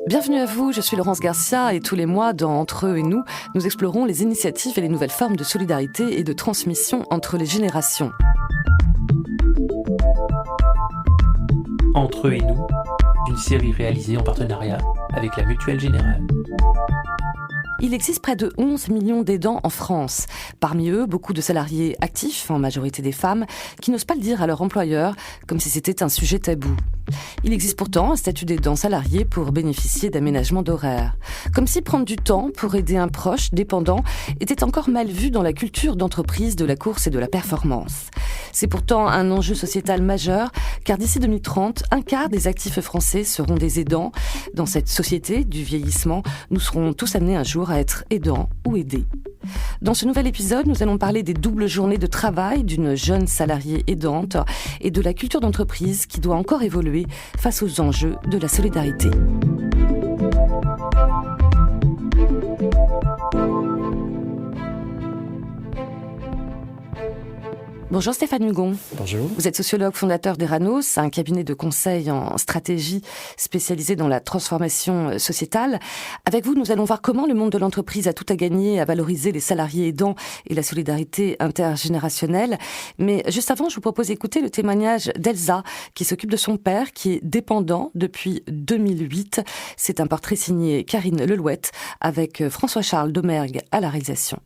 Bienvenue à vous, je suis Laurence Garcia et tous les mois dans Entre eux et nous, nous explorons les initiatives et les nouvelles formes de solidarité et de transmission entre les générations. Entre eux et nous, une série réalisée en partenariat avec la Mutuelle Générale. Il existe près de 11 millions d'aidants en France. Parmi eux, beaucoup de salariés actifs, en majorité des femmes, qui n'osent pas le dire à leur employeur, comme si c'était un sujet tabou. Il existe pourtant un statut d'aidant salarié pour bénéficier d'aménagements d'horaire. Comme si prendre du temps pour aider un proche dépendant était encore mal vu dans la culture d'entreprise de la course et de la performance. C'est pourtant un enjeu sociétal majeur, car d'ici 2030, un quart des actifs français seront des aidants. Dans cette société du vieillissement, nous serons tous amenés un jour à être aidants ou aidés. Dans ce nouvel épisode, nous allons parler des doubles journées de travail d'une jeune salariée aidante et de la culture d'entreprise qui doit encore évoluer face aux enjeux de la solidarité. Bonjour Stéphane Hugon. Bonjour. Vous êtes sociologue fondateur d'Eranos, un cabinet de conseil en stratégie spécialisé dans la transformation sociétale. Avec vous, nous allons voir comment le monde de l'entreprise a tout à gagner à valoriser les salariés aidants et la solidarité intergénérationnelle. Mais juste avant, je vous propose d'écouter le témoignage d'Elsa, qui s'occupe de son père, qui est dépendant depuis 2008. C'est un portrait signé Karine Lelouette, avec François-Charles Domergue à la réalisation.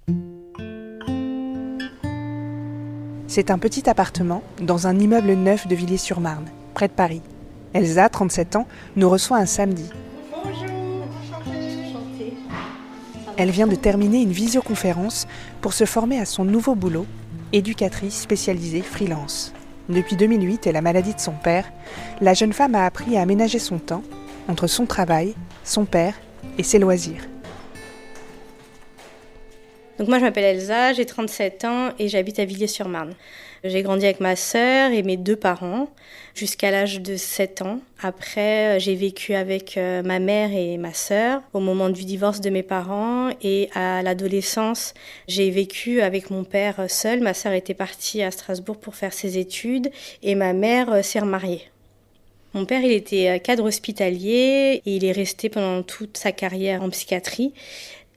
C'est un petit appartement dans un immeuble neuf de Villiers-sur-Marne, près de Paris. Elsa, 37 ans, nous reçoit un samedi. Bonjour, enchantée. Elle vient de terminer une visioconférence pour se former à son nouveau boulot, éducatrice spécialisée freelance. Depuis 2008 et la maladie de son père, la jeune femme a appris à aménager son temps entre son travail, son père et ses loisirs. Donc moi je m'appelle Elsa, j'ai 37 ans et j'habite à Villiers-sur-Marne. J'ai grandi avec ma sœur et mes deux parents jusqu'à l'âge de 7 ans. Après j'ai vécu avec ma mère et ma sœur au moment du divorce de mes parents, et à l'adolescence j'ai vécu avec mon père seul. Ma sœur était partie à Strasbourg pour faire ses études et ma mère s'est remariée. Mon père, il était cadre hospitalier et il est resté pendant toute sa carrière en psychiatrie.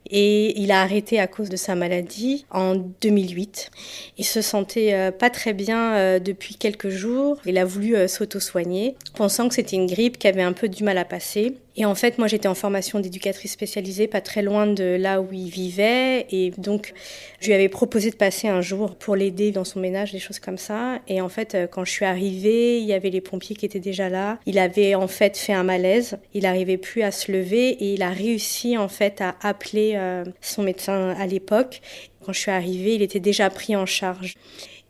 Et il a arrêté à cause de sa maladie en 2008. Il se sentait pas très bien depuis quelques jours. Il a voulu s'auto-soigner, pensant que c'était une grippe qui avait un peu du mal à passer. Et en fait, moi, j'étais en formation d'éducatrice spécialisée, pas très loin de là où il vivait. Et donc, je lui avais proposé de passer un jour pour l'aider dans son ménage, des choses comme ça. Et en fait, quand je suis arrivée, il y avait les pompiers qui étaient déjà là. Il avait en fait fait un malaise. Il n'arrivait plus à se lever et il a réussi en fait à appeler son médecin à l'époque. Quand je suis arrivée, il était déjà pris en charge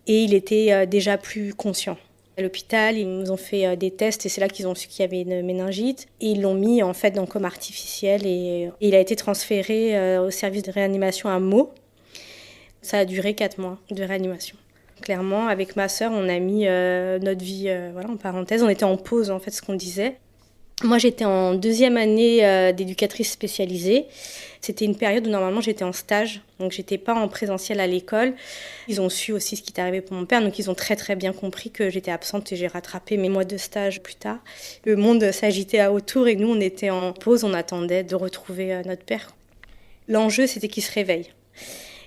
et il était déjà plus conscient. À l'hôpital, ils nous ont fait des tests et c'est là qu'ils ont su qu'il y avait une méningite. Et ils l'ont mis en fait dans le coma artificiel et il a été transféré au service de réanimation à Meaux. Ça a duré 4 mois de réanimation. Clairement, avec ma sœur, on a mis notre vie en parenthèse. On était en pause, en fait, ce qu'on disait. Moi, j'étais en 2e année d'éducatrice spécialisée. C'était une période où normalement j'étais en stage, donc j'étais pas en présentiel à l'école. Ils ont su aussi ce qui était arrivé pour mon père, donc ils ont très très bien compris que j'étais absente et j'ai rattrapé mes mois de stage plus tard. Le monde s'agitait autour et nous on était en pause, on attendait de retrouver notre père. L'enjeu c'était qu'il se réveille.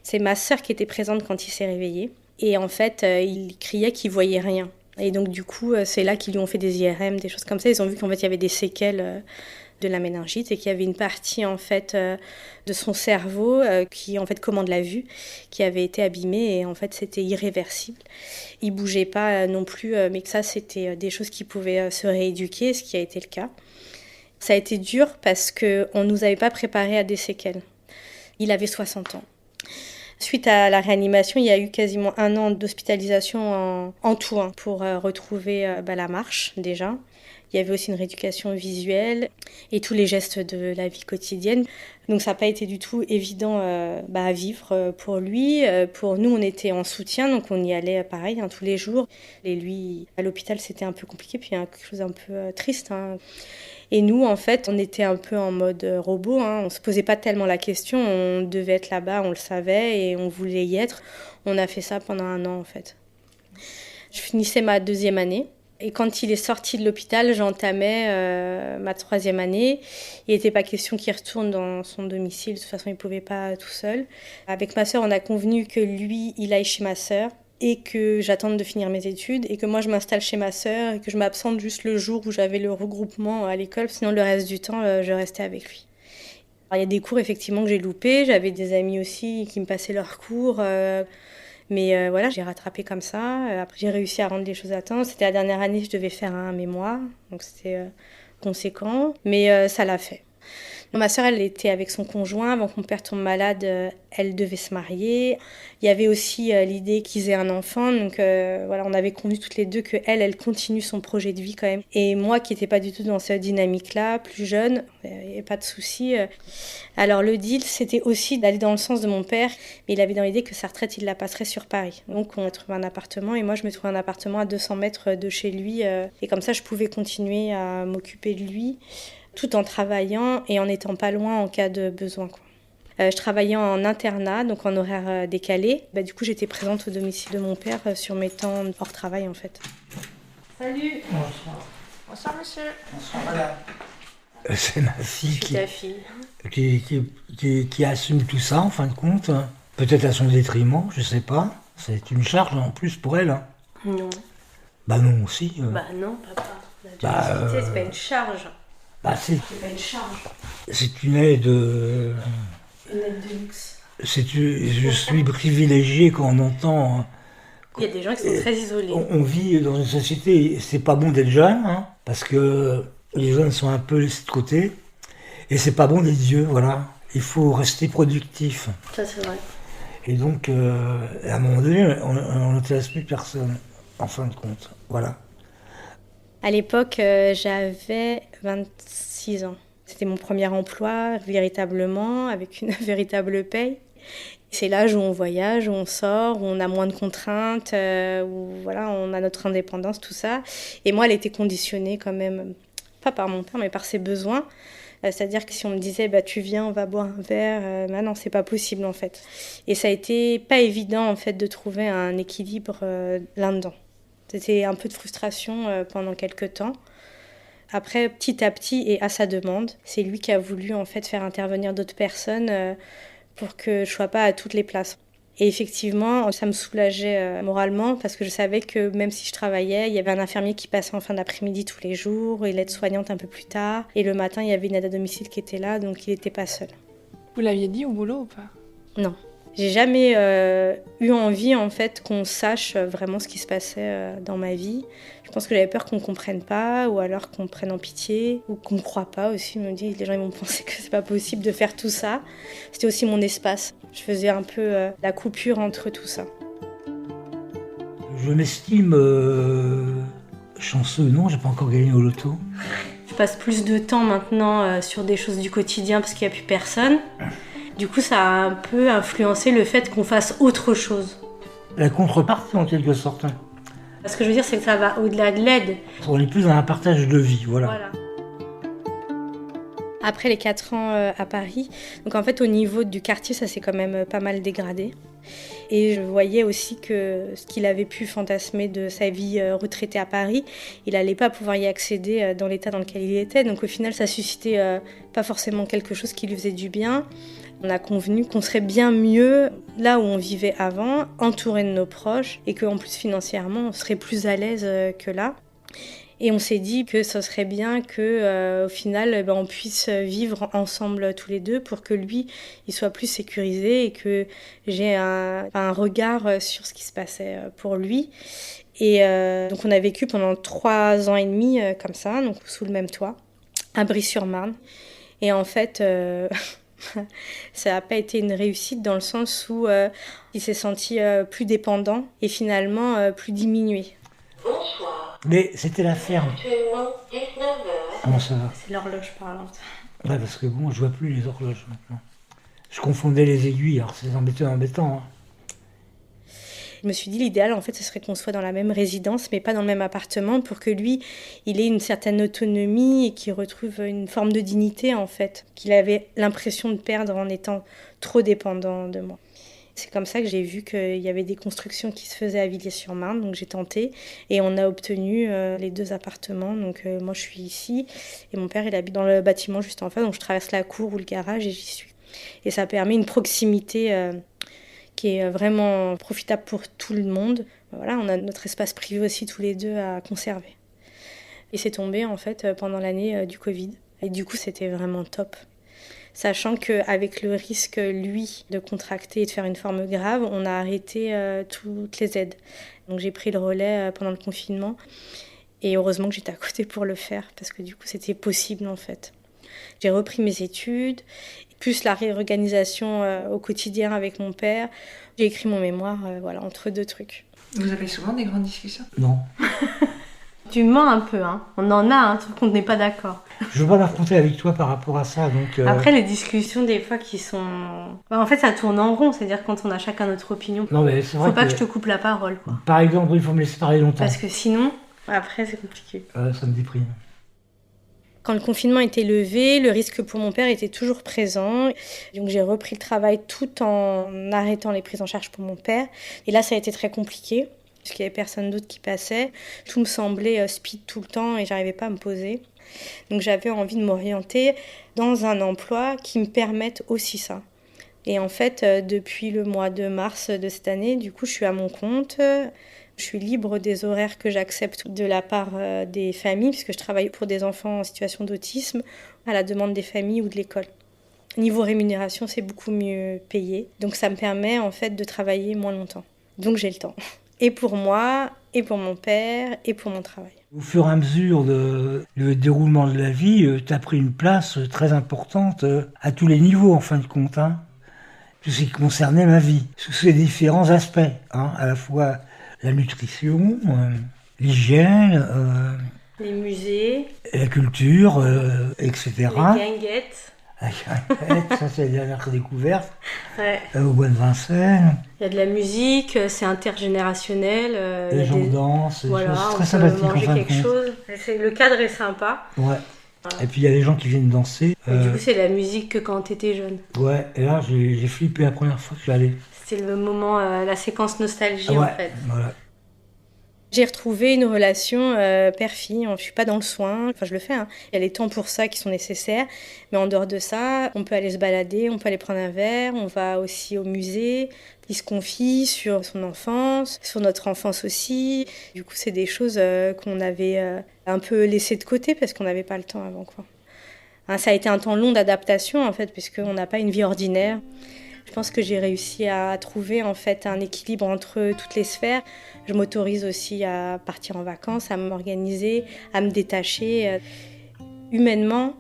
C'est ma sœur qui était présente quand il s'est réveillé et en fait il criait qu'il voyait rien. Et donc du coup c'est là qu'ils lui ont fait des IRM, des choses comme ça. Ils ont vu qu'en fait il y avait des séquelles de la méningite et qu'il y avait une partie en fait de son cerveau qui en fait commande la vue, qui avait été abîmée et en fait c'était irréversible. Il bougeait pas non plus, mais que ça c'était des choses qui pouvaient se rééduquer, ce qui a été le cas. Ça a été dur parce que on nous avait pas préparé à des séquelles. Il avait 60 ans. Suite à la réanimation, il y a eu quasiment 1 an d'hospitalisation en tout pour retrouver la marche déjà. Il y avait aussi une rééducation visuelle et tous les gestes de la vie quotidienne. Donc ça n'a pas été du tout évident à vivre pour lui. Pour nous, on était en soutien, donc on y allait pareil tous les jours. Et lui, à l'hôpital, c'était un peu compliqué, puis il y a quelque chose un peu triste. Et nous, en fait, on était un peu en mode robot. On ne se posait pas tellement la question. On devait être là-bas, on le savait et on voulait y être. On a fait ça pendant 1 an, en fait. Je finissais ma 2e année. Et quand il est sorti de l'hôpital, j'entamais ma 3e année. Il n'était pas question qu'il retourne dans son domicile. De toute façon, il ne pouvait pas tout seul. Avec ma sœur, on a convenu que lui, il aille chez ma sœur et que j'attende de finir mes études et que moi, je m'installe chez ma sœur et que je m'absente juste le jour où j'avais le regroupement à l'école. Sinon, le reste du temps, je restais avec lui. Alors, il y a des cours, effectivement, que j'ai loupés. J'avais des amis aussi qui me passaient leurs cours. Mais voilà, j'ai rattrapé comme ça. Après, j'ai réussi à rendre les choses à temps. C'était la dernière année, je devais faire un mémoire. Donc, c'était conséquent. Mais ça l'a fait. Ma sœur, elle était avec son conjoint. Avant que mon père tombe malade, elle devait se marier. Il y avait aussi l'idée qu'ils aient un enfant. Donc voilà, on avait convenu toutes les deux qu'elle continue son projet de vie quand même. Et moi, qui n'étais pas du tout dans cette dynamique-là, plus jeune, il n'y avait pas de souci. Alors le deal, c'était aussi d'aller dans le sens de mon père. Mais il avait dans l'idée que sa retraite, il la passerait sur Paris. Donc on a trouvé un appartement. Et moi, je me trouvais un appartement à 200 mètres de chez lui. Et comme ça, je pouvais continuer à m'occuper de lui, tout en travaillant et en n'étant pas loin en cas de besoin, quoi. Je travaillais en internat, donc en horaire décalé. Du coup, j'étais présente au domicile de mon père sur mes temps hors travail, en fait. Salut. Bonsoir. Bonsoir, monsieur. Bonsoir, madame. C'est ma fille Ta fille. qui assume tout ça, en fin de compte. Peut-être à son détriment, je sais pas. C'est une charge en plus pour elle. Non. Bah non, aussi. Bah non, papa. La domesticité, c'est pas une charge. Bah c'est pas une charge. C'est une aide. Une aide de luxe. Je suis privilégié quand on entend. Il y a des gens qui sont très isolés. On vit dans une société, c'est pas bon d'être jeune, parce que les jeunes sont un peu laissés de côté, et c'est pas bon d'être vieux, voilà. Il faut rester productif. Ça, c'est vrai. Et donc, à un moment donné, on n'intéresse plus personne, en fin de compte, voilà. À l'époque, j'avais 26 ans. C'était mon premier emploi, véritablement, avec une véritable paye. C'est l'âge où on voyage, où on sort, où on a moins de contraintes, où voilà, on a notre indépendance, tout ça. Et moi, elle était conditionnée quand même, pas par mon père, mais par ses besoins. C'est-à-dire que si on me disait tu viens, on va boire un verre, non, c'est pas possible en fait. Et ça a été pas évident en fait de trouver un équilibre là-dedans. C'était un peu de frustration pendant quelques temps. Après, petit à petit et à sa demande, c'est lui qui a voulu en fait faire intervenir d'autres personnes pour que je sois pas à toutes les places. Et effectivement, ça me soulageait moralement parce que je savais que même si je travaillais, il y avait un infirmier qui passait en fin d'après-midi tous les jours et l'aide-soignante un peu plus tard. Et le matin, il y avait une aide à domicile qui était là, donc il n'était pas seul. Vous l'aviez dit au boulot ou pas ? Non. J'ai jamais eu envie en fait qu'on sache vraiment ce qui se passait dans ma vie. Je pense que j'avais peur qu'on ne comprenne pas, ou alors qu'on me prenne en pitié, ou qu'on ne me croie pas aussi. Je me dis, les gens ils vont penser que c'est pas possible de faire tout ça. C'était aussi mon espace. Je faisais un peu la coupure entre tout ça. Je m'estime chanceux, non, j'ai pas encore gagné au loto. Je passe plus de temps maintenant sur des choses du quotidien parce qu'il n'y a plus personne. Du coup, ça a un peu influencé le fait qu'on fasse autre chose. La contrepartie, en quelque sorte. Ce que je veux dire, c'est que ça va au-delà de l'aide. On est plus dans un partage de vie, voilà. Après les 4 ans à Paris, donc en fait, au niveau du quartier, ça s'est quand même pas mal dégradé. Et je voyais aussi que ce qu'il avait pu fantasmer de sa vie retraitée à Paris, il n'allait pas pouvoir y accéder dans l'état dans lequel il était. Donc au final, ça suscitait pas forcément quelque chose qui lui faisait du bien. On a convenu qu'on serait bien mieux là où on vivait avant, entouré de nos proches, et qu'en plus financièrement, on serait plus à l'aise que là. Et on s'est dit que ce serait bien qu'au final, on puisse vivre ensemble tous les deux pour que lui, il soit plus sécurisé et que j'ai un regard sur ce qui se passait pour lui. Et donc on a vécu pendant 3 ans et demi comme ça, donc sous le même toit, à Brie-sur-Marne. Et en fait... ça n'a pas été une réussite dans le sens où il s'est senti plus dépendant et finalement plus diminué. Bonsoir. Mais c'était la ferme. Actuellement 19h. Comment ça va ? C'est l'horloge parlante. Ouais, parce que bon, je vois plus les horloges maintenant. Je confondais les aiguilles, alors c'est embêtant. Je me suis dit, l'idéal, en fait, ce serait qu'on soit dans la même résidence, mais pas dans le même appartement, pour que lui, il ait une certaine autonomie et qu'il retrouve une forme de dignité, en fait, qu'il avait l'impression de perdre en étant trop dépendant de moi. C'est comme ça que j'ai vu qu'il y avait des constructions qui se faisaient à Villiers-sur-Marne, donc j'ai tenté et on a obtenu les 2 appartements. Donc moi je suis ici et mon père il habite dans le bâtiment juste en face, donc je traverse la cour ou le garage et j'y suis. Et ça permet une proximité qui est vraiment profitable pour tout le monde. Voilà, on a notre espace privé aussi tous les 2 à conserver. Et c'est tombé en fait pendant l'année du Covid. Et du coup c'était vraiment top. Sachant qu'avec le risque, lui, de contracter et de faire une forme grave, on a arrêté toutes les aides. Donc j'ai pris le relais pendant le confinement. Et heureusement que j'étais à côté pour le faire, parce que du coup, c'était possible en fait. J'ai repris mes études, plus la réorganisation au quotidien avec mon père. J'ai écrit mon mémoire, entre 2 trucs. Vous avez souvent des grandes discussions ? Non. Tu mens un peu, hein. On en a un truc qu'on n'est pas d'accord. Je veux pas m'affronter avec toi par rapport à ça, donc... Après, les discussions, des fois, qui sont... en fait, ça tourne en rond, c'est-à-dire quand on a chacun notre opinion. Non, mais c'est vrai faut pas que je te coupe la parole, quoi. Par exemple, il faut me laisser parler longtemps. Parce que sinon, après, c'est compliqué. Ça me déprime. Quand le confinement était levé, le risque pour mon père était toujours présent. Donc j'ai repris le travail tout en arrêtant les prises en charge pour mon père. Et là, ça a été très compliqué, parce qu'il n'y avait personne d'autre qui passait. Tout me semblait speed tout le temps et j'arrivais pas à me poser. Donc j'avais envie de m'orienter dans un emploi qui me permette aussi ça. Et en fait, depuis le mois de mars de cette année, du coup, je suis à mon compte. Je suis libre des horaires que j'accepte de la part des familles, puisque je travaille pour des enfants en situation d'autisme, à la demande des familles ou de l'école. Niveau rémunération, c'est beaucoup mieux payé. Donc ça me permet en fait de travailler moins longtemps. Donc j'ai le temps. Et pour moi, et pour mon père, et pour mon travail. Au fur et à mesure du déroulement de la vie, tu as pris une place très importante à tous les niveaux, en fin de compte. Tout ce qui concernait ma vie, sous ses différents aspects. À la fois la nutrition, l'hygiène, les musées, la culture, etc. Les guinguettes. Ça c'est la dernière découverte. Ouais. Au Bois de Vincennes. Il y a de la musique, c'est intergénérationnel. Les gens dansent, voilà, c'est très sympathique en manger fin de quelque compte. chose. Le cadre est sympa. Ouais. Voilà. Et puis il y a des gens qui viennent danser. Et du coup, c'est la musique que quand t'étais jeune. Ouais, et là j'ai flippé la première fois que je suis allé. C'était le moment, la séquence nostalgie ouais, en fait. Voilà. J'ai retrouvé une relation père-fille. Je suis pas dans le soin. Enfin, je le fais. Il y a les temps pour ça qui sont nécessaires. Mais en dehors de ça, on peut aller se balader, on peut aller prendre un verre. On va aussi au musée. Il se confie sur son enfance, sur notre enfance aussi. Du coup, c'est des choses qu'on avait un peu laissées de côté parce qu'on n'avait pas le temps avant, quoi. Ça a été un temps long d'adaptation, en fait, puisqu'on n'a pas une vie ordinaire. Je pense que j'ai réussi à trouver en fait un équilibre entre toutes les sphères. Je m'autorise aussi à partir en vacances, à m'organiser, à me détacher. Humainement,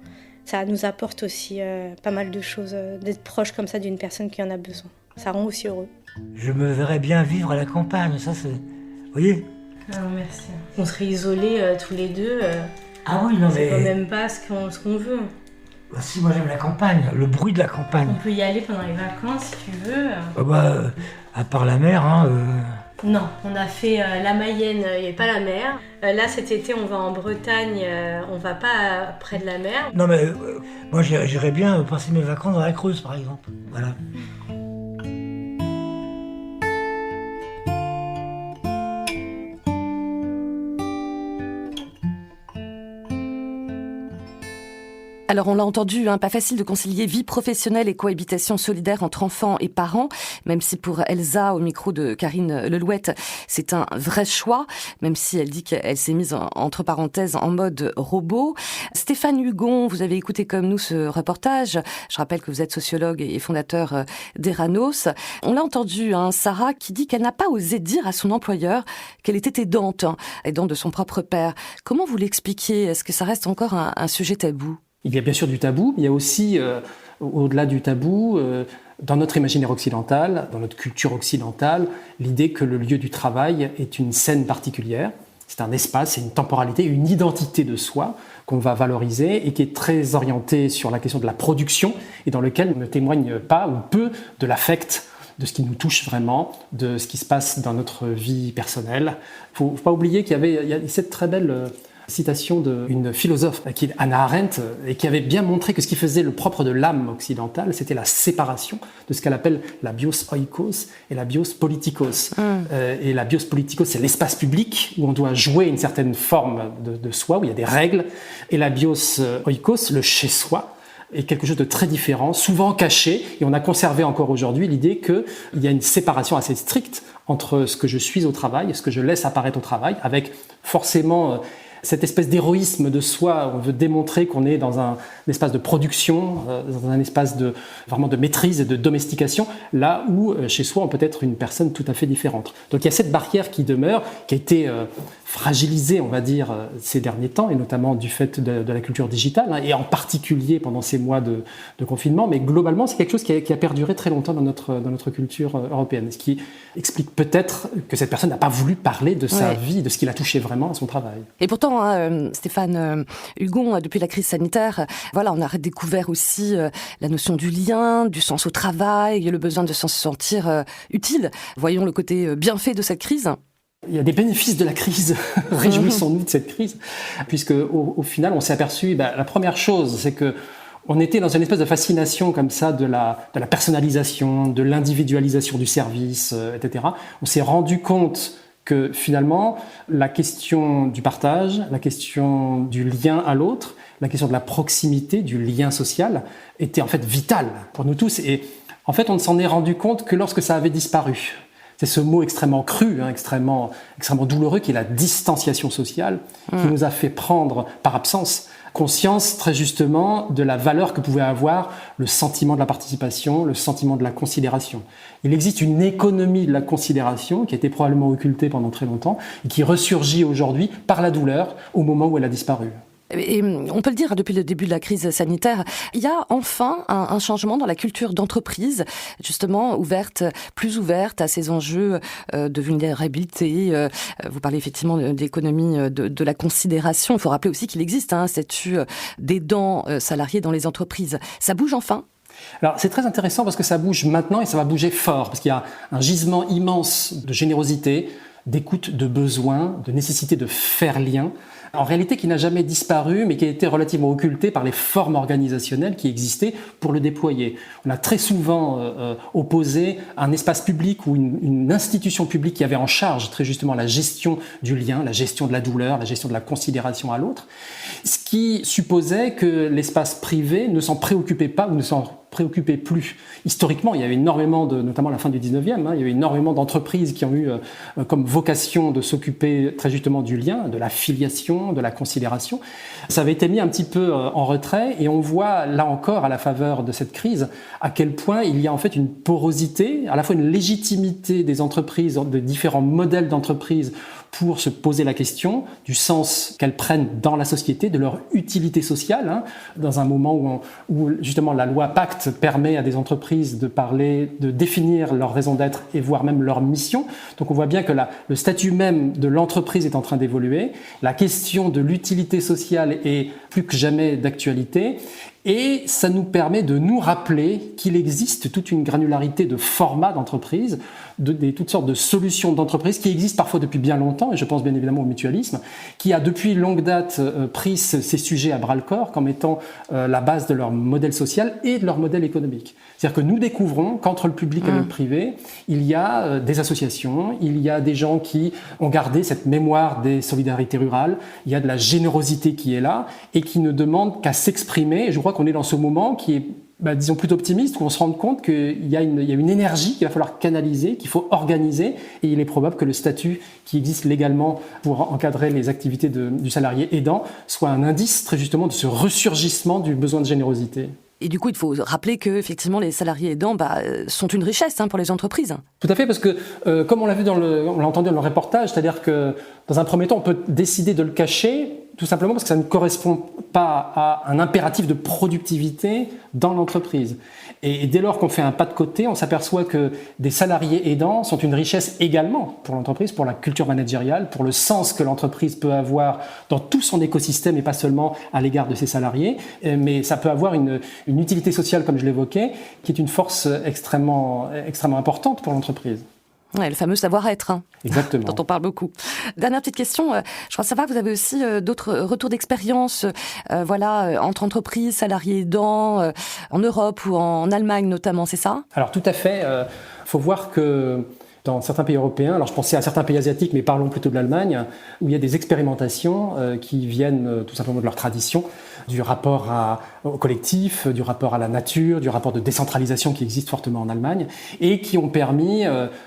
ça nous apporte aussi pas mal de choses, d'être proche comme ça d'une personne qui en a besoin. Ça rend aussi heureux. Je me verrais bien vivre à la campagne, ça c'est... Vous voyez ? Non, merci. On serait isolés tous les deux. Ah oui, non mais... C'est quand même pas ce qu'on veut. Bah, si, moi j'aime la campagne, le bruit de la campagne. On peut y aller pendant les vacances si tu veux. À part la mer, Non, on a fait la Mayenne, il n'y avait pas la mer. Là cet été on va en Bretagne, on va pas près de la mer. Non mais moi j'irais bien passer mes vacances dans la Creuse par exemple. Voilà. Alors on l'a entendu, pas facile de concilier vie professionnelle et cohabitation solidaire entre enfants et parents, même si pour Elsa, au micro de Karine Lelouette, c'est un vrai choix, même si elle dit qu'elle s'est mise entre parenthèses en mode robot. Stéphane Hugon, vous avez écouté comme nous ce reportage. Je rappelle que vous êtes sociologue et fondateur d'Eranos. On l'a entendu, Sarah qui dit qu'elle n'a pas osé dire à son employeur qu'elle était aidante de son propre père. Comment vous l'expliquez ? Est-ce que ça reste encore un sujet tabou ? Il y a bien sûr du tabou, il y a aussi, au-delà du tabou, dans notre imaginaire occidental, dans notre culture occidentale, l'idée que le lieu du travail est une scène particulière. C'est un espace, c'est une temporalité, une identité de soi qu'on va valoriser et qui est très orientée sur la question de la production et dans lequel on ne témoigne pas ou peu de l'affect, de ce qui nous touche vraiment, de ce qui se passe dans notre vie personnelle. Il ne faut pas oublier qu'il y a cette très belle citation d'une philosophe, qui est Hannah Arendt, et qui avait bien montré que ce qui faisait le propre de l'âme occidentale, c'était la séparation de ce qu'elle appelle la bios oikos et la bios politikos. Et la bios politikos, c'est l'espace public où on doit jouer une certaine forme de soi, où il y a des règles, et la bios oikos, le chez-soi, est quelque chose de très différent, souvent caché, et on a conservé encore aujourd'hui l'idée qu'il y a une séparation assez stricte entre ce que je suis au travail et ce que je laisse apparaître au travail, avec forcément cette espèce d'héroïsme de soi. On veut démontrer qu'on est dans un espace de production, dans un espace vraiment de maîtrise et de domestication, là où chez soi on peut être une personne tout à fait différente. Donc il y a cette barrière qui demeure, qui a été fragilisée, on va dire, ces derniers temps, et notamment du fait de la culture digitale, et en particulier pendant ces mois de confinement, mais globalement c'est quelque chose qui a perduré très longtemps dans notre culture européenne, ce qui explique peut-être que cette personne n'a pas voulu parler de sa vie, de ce qui l'a touché vraiment à son travail. Et pourtant, Stéphane Hugon, depuis la crise sanitaire, voilà, on a redécouvert aussi la notion du lien, du sens au travail, le besoin de se sentir utile. Voyons le côté bienfait de cette crise. Il y a des bénéfices de la crise, réjouissons-nous de cette crise, puisque au final, on s'est aperçu, la première chose, c'est que on était dans une espèce de fascination comme ça de la personnalisation, de l'individualisation du service, etc. On s'est rendu compte que finalement, la question du partage, la question du lien à l'autre, la question de la proximité, du lien social, était en fait vitale pour nous tous. Et en fait, on ne s'en est rendu compte que lorsque ça avait disparu. C'est ce mot extrêmement cru, extrêmement douloureux, qui est la distanciation sociale, qui nous a fait prendre par absence conscience très justement de la valeur que pouvait avoir le sentiment de la participation, le sentiment de la considération. Il existe une économie de la considération qui a été probablement occultée pendant très longtemps et qui ressurgit aujourd'hui par la douleur au moment où elle a disparu. Et on peut le dire, depuis le début de la crise sanitaire, il y a enfin un changement dans la culture d'entreprise, justement plus ouverte à ces enjeux de vulnérabilité. Vous parlez effectivement d'économie de la considération. Il faut rappeler aussi qu'il existe un statut d'aidant salarié dans les entreprises. Ça bouge enfin ? Alors c'est très intéressant parce que ça bouge maintenant et ça va bouger fort, parce qu'il y a un gisement immense de générosité, d'écoute, de besoin, de nécessité de faire lien, en réalité qui n'a jamais disparu, mais qui a été relativement occulté par les formes organisationnelles qui existaient pour le déployer. On a très souvent opposé un espace public ou une institution publique qui avait en charge très justement la gestion du lien, la gestion de la douleur, la gestion de la considération à l'autre, ce qui supposait que l'espace privé ne s'en préoccupait pas ou ne s'en préoccupait plus. Historiquement, il y avait énormément notamment à la fin du 19e, il y avait énormément d'entreprises qui ont eu comme vocation de s'occuper très justement du lien, de la filiation, de la considération. Ça avait été mis un petit peu en retrait et on voit là encore à la faveur de cette crise à quel point il y a en fait une porosité, à la fois une légitimité des entreprises, de différents modèles d'entreprises pour se poser la question du sens qu'elles prennent dans la société, de leur utilité sociale, dans un moment où justement la loi Pacte permet à des entreprises de parler, de définir leur raison d'être et voire même leur mission. Donc on voit bien que le statut même de l'entreprise est en train d'évoluer. La question de l'utilité sociale est plus que jamais d'actualité. Et ça nous permet de nous rappeler qu'il existe toute une granularité de formats d'entreprise, toutes sortes de solutions d'entreprise qui existent parfois depuis bien longtemps, et je pense bien évidemment au mutualisme, qui a depuis longue date pris ces sujets à bras-le-corps comme étant la base de leur modèle social et de leur modèle économique. C'est-à-dire que nous découvrons qu'entre le public et le privé, il y a des associations, il y a des gens qui ont gardé cette mémoire des solidarités rurales, il y a de la générosité qui est là et qui ne demande qu'à s'exprimer. Et je crois qu'on est dans ce moment qui est, disons, plutôt optimiste, où on se rend compte qu'il y a une énergie qu'il va falloir canaliser, qu'il faut organiser, et il est probable que le statut qui existe légalement pour encadrer les activités du salarié aidant soit un indice très justement de ce ressurgissement du besoin de générosité. Et du coup, il faut rappeler que effectivement, les salariés aidants sont une richesse pour les entreprises. Tout à fait, parce que comme on l'a vu on l'a entendu dans le reportage, c'est-à-dire que dans un premier temps, on peut décider de le cacher, tout simplement parce que ça ne correspond pas à un impératif de productivité dans l'entreprise. Et dès lors qu'on fait un pas de côté, on s'aperçoit que des salariés aidants sont une richesse également pour l'entreprise, pour la culture managériale, pour le sens que l'entreprise peut avoir dans tout son écosystème et pas seulement à l'égard de ses salariés. Mais ça peut avoir une utilité sociale, comme je l'évoquais, qui est une force extrêmement importante pour l'entreprise. Ouais, le fameux savoir-être, Exactement. dont on parle beaucoup. Dernière petite question, je crois savoir que vous avez aussi d'autres retours d'expérience entre entreprises, salariés aidants, en Europe ou en Allemagne notamment, c'est ça? Alors tout à fait, faut voir que dans certains pays européens, alors je pensais à certains pays asiatiques, mais parlons plutôt de l'Allemagne, où il y a des expérimentations qui viennent tout simplement de leur tradition, du rapport au collectif, du rapport à la nature, du rapport de décentralisation qui existe fortement en Allemagne, et qui ont permis,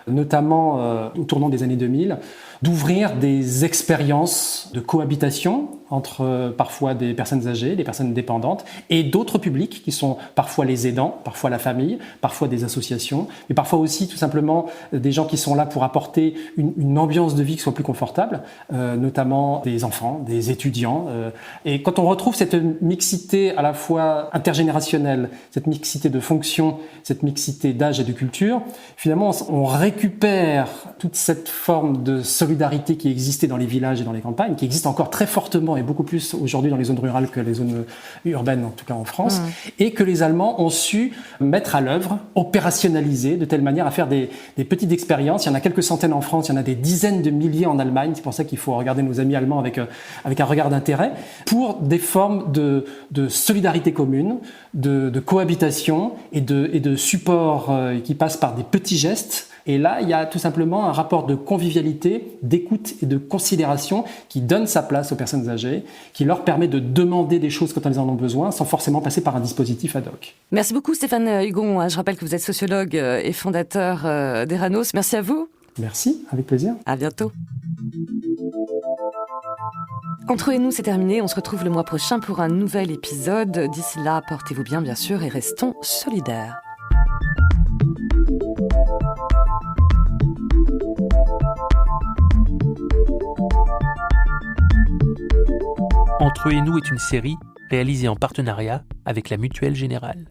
notamment au tournant des années 2000, d'ouvrir des expériences de cohabitation entre parfois des personnes âgées, des personnes dépendantes, et d'autres publics qui sont parfois les aidants, parfois la famille, parfois des associations, mais parfois aussi tout simplement des gens qui sont là pour apporter une ambiance de vie qui soit plus confortable, notamment des enfants, des étudiants. Et quand on retrouve cette mixité à la fois intergénérationnelle, cette mixité de fonctions, cette mixité d'âge et de culture, finalement on récupère toute cette forme de solidarité qui existait dans les villages et dans les campagnes, qui existe encore très fortement et beaucoup plus aujourd'hui dans les zones rurales que les zones urbaines, en tout cas en France, et que les Allemands ont su mettre à l'œuvre, opérationnaliser de telle manière à faire des petites expériences. Il y en a quelques centaines en France, il y en a des dizaines de milliers en Allemagne. C'est pour ça qu'il faut regarder nos amis allemands avec un regard d'intérêt, pour des formes de solidarité commune, de cohabitation et de support qui passent par des petits gestes. Et là, il y a tout simplement un rapport de convivialité, d'écoute et de considération qui donne sa place aux personnes âgées, qui leur permet de demander des choses quand elles en ont besoin, sans forcément passer par un dispositif ad hoc. Merci beaucoup Stéphane Hugon. Je rappelle que vous êtes sociologue et fondateur d'Eranos. Merci à vous. Merci, avec plaisir. À bientôt. Entre eux et nous, c'est terminé. On se retrouve le mois prochain pour un nouvel épisode. D'ici là, portez-vous bien, bien sûr, et restons solidaires. Entre eux et nous est une série réalisée en partenariat avec la Mutuelle Générale.